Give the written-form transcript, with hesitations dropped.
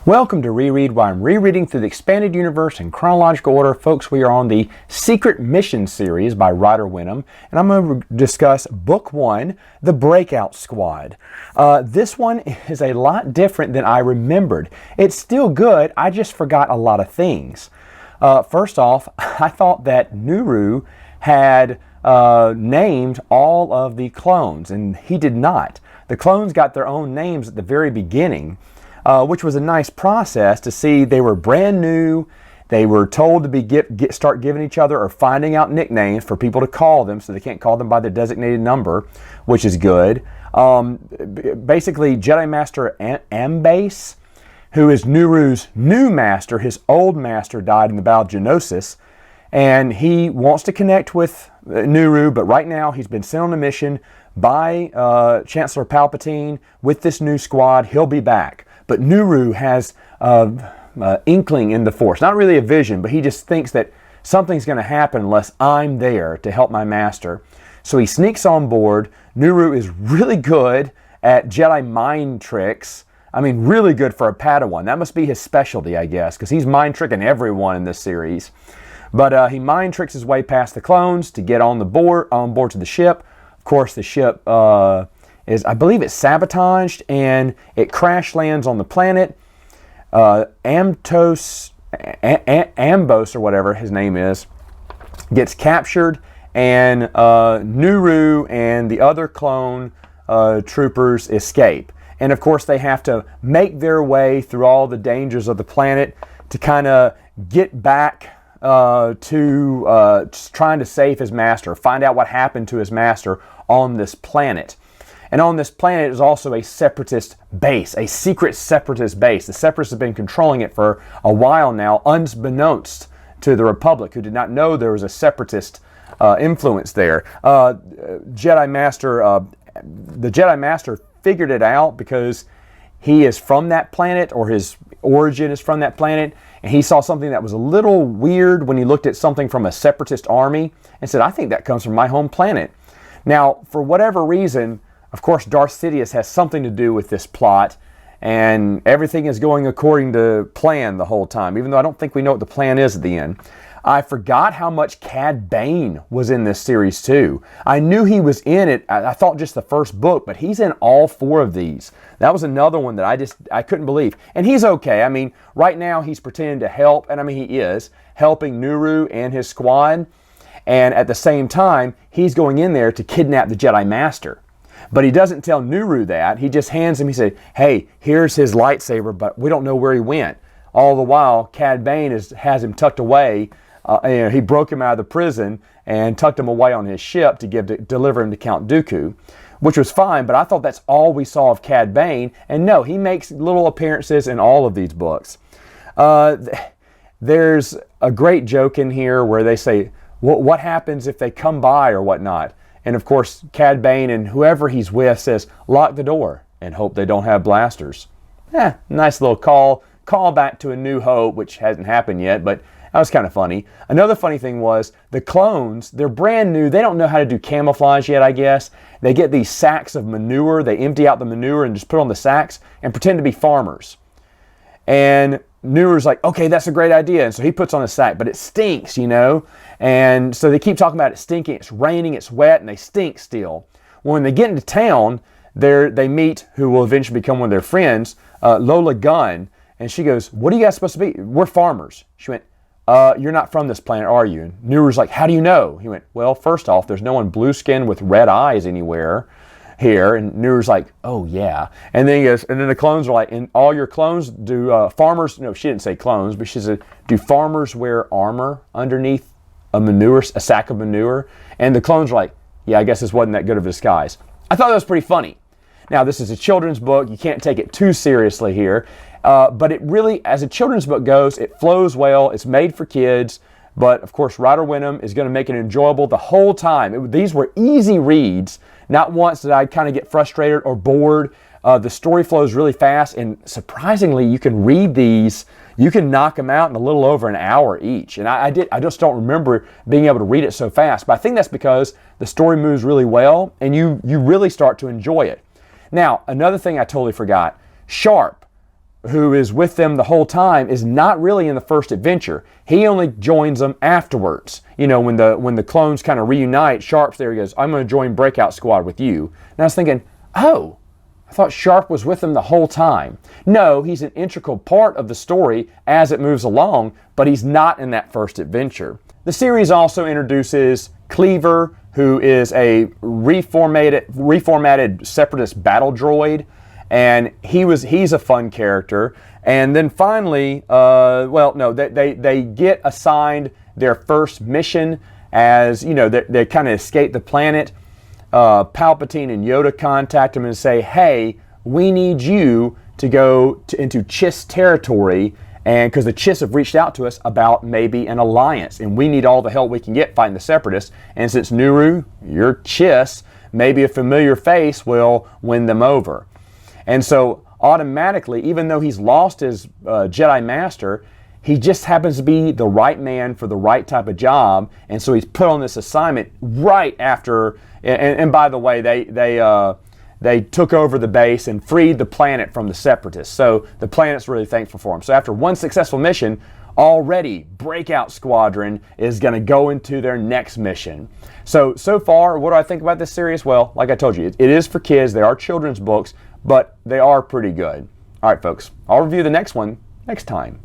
Welcome to Reread, where I'm rereading through the expanded universe in chronological order. Folks, we are on the Secret Mission series by Ryder Wenham, and I'm going to discuss Book 1, The Breakout Squad. This one is a lot different than I remembered. It's still good, I just forgot a lot of things. First off, I thought that Nuru had named all of the clones, and he did not. The clones got their own names at the very beginning. Which was a nice process to see. They were brand new. They were told to start giving each other or finding out nicknames for people to call them, so they can't call them by their designated number, which is good. Basically, Jedi Master Ambase, who is Nuru's new master, his old master died in the Battle of Geonosis, and he wants to connect with Nuru, but right now he's been sent on a mission by Chancellor Palpatine with this new squad. He'll be back. But Nuru has inkling in the Force. Not really a vision, but he just thinks that something's going to happen unless I'm there to help my master. So he sneaks on board. Nuru is really good at Jedi mind tricks. I mean, really good for a Padawan. That must be his specialty, I guess, because he's mind tricking everyone in this series. But he mind tricks his way past the clones to get on board to the ship. Of course, the ship I believe it's sabotaged, and it crash lands on the planet. Ambos, or whatever his name is, gets captured, and Nuru and the other clone troopers escape. And of course, they have to make their way through all the dangers of the planet to kind of get back to trying to save his master, find out what happened to his master on this planet. And on this planet is also a separatist base, a secret separatist base. The separatists have been controlling it for a while now, unbeknownst to the Republic, who did not know there was a separatist influence there. The Jedi Master figured it out because he is from that planet, or his origin is from that planet, and he saw something that was a little weird when he looked at something from a separatist army and said, I think that comes from my home planet. Now, for whatever reason, of course, Darth Sidious has something to do with this plot, and everything is going according to plan the whole time, even though I don't think we know what the plan is at the end. I forgot how much Cad Bane was in this series too. I knew he was in it, I thought just the first book, but he's in all four of these. That was another one that I couldn't believe. And he's okay. I mean, right now he's pretending to help, and I mean he is, helping Nuru and his squad, and at the same time, he's going in there to kidnap the Jedi Master. But he doesn't tell Nuru that. He just hands him, he said, hey, here's his lightsaber, but we don't know where he went. All the while, Cad Bane has him tucked away. He broke him out of the prison and tucked him away on his ship to deliver him to Count Dooku, which was fine, but I thought that's all we saw of Cad Bane. And no, he makes little appearances in all of these books. There's a great joke in here where they say, what happens if they come by or whatnot? And of course, Cad Bane and whoever he's with says, lock the door and hope they don't have blasters. Nice little call back to A New Hope, which hasn't happened yet, but that was kind of funny. Another funny thing was the clones, they're brand new. They don't know how to do camouflage yet, I guess. They get these sacks of manure. They empty out the manure and just put on the sacks and pretend to be farmers. And Nuru's like, okay, that's a great idea. And so he puts on a sack, but it stinks, you know. And so they keep talking about it stinking. It's raining, it's wet, and they stink still. Well, when they get into town, they meet who will eventually become one of their friends, Lola Gunn. And she goes, what are you guys supposed to be? We're farmers. She went, you're not from this planet, are you? And Nuru's like, how do you know? He went, well, first off, there's no one blue-skinned with red eyes anywhere here. And Nuru's like, oh yeah. And then he goes, and then the clones are like, and all your clones do farmers, no, she didn't say clones, but she said, do farmers wear armor underneath a sack of manure? And the clones are like, yeah, I guess this wasn't that good of a disguise. I thought that was pretty funny. Now, this is a children's book. You can't take it too seriously here. But it really, as a children's book goes, it flows well. It's made for kids. But, of course, Ryder Wenham is going to make it enjoyable the whole time. These were easy reads. Not once did I kind of get frustrated or bored. The story flows really fast. And surprisingly, you can read these. You can knock them out in a little over an hour each. And I just don't remember being able to read it so fast. But I think that's because the story moves really well. And you really start to enjoy it. Now, another thing I totally forgot. Sharp. who is with them the whole time, is not really in the first adventure. He only joins them afterwards. You know, when the clones kind of reunite, Sharp's there. He goes, I'm going to join Breakout Squad with you. And I was thinking, oh, I thought Sharp was with them the whole time. No, he's an integral part of the story as it moves along, but he's not in that first adventure. The series also introduces Cleaver, who is a reformatted Separatist battle droid, and he's a fun character. And then finally, they get assigned their first mission as, you know, they kind of escape the planet. Palpatine and Yoda contact him and say, hey, we need you to go into Chiss territory, and because the Chiss have reached out to us about maybe an alliance, and we need all the help we can get fighting the Separatists. And since Nuru, you're Chiss, maybe a familiar face will win them over. And so automatically, even though he's lost his Jedi Master, he just happens to be the right man for the right type of job, and so he's put on this assignment right after. And by the way, they took over the base and freed the planet from the Separatists. So the planet's really thankful for him. So after one successful mission, already Breakout Squadron is going to go into their next mission. So far, what do I think about this series? Well, like I told you, it is for kids. They are children's books, but they are pretty good. All right, folks, I'll review the next one next time.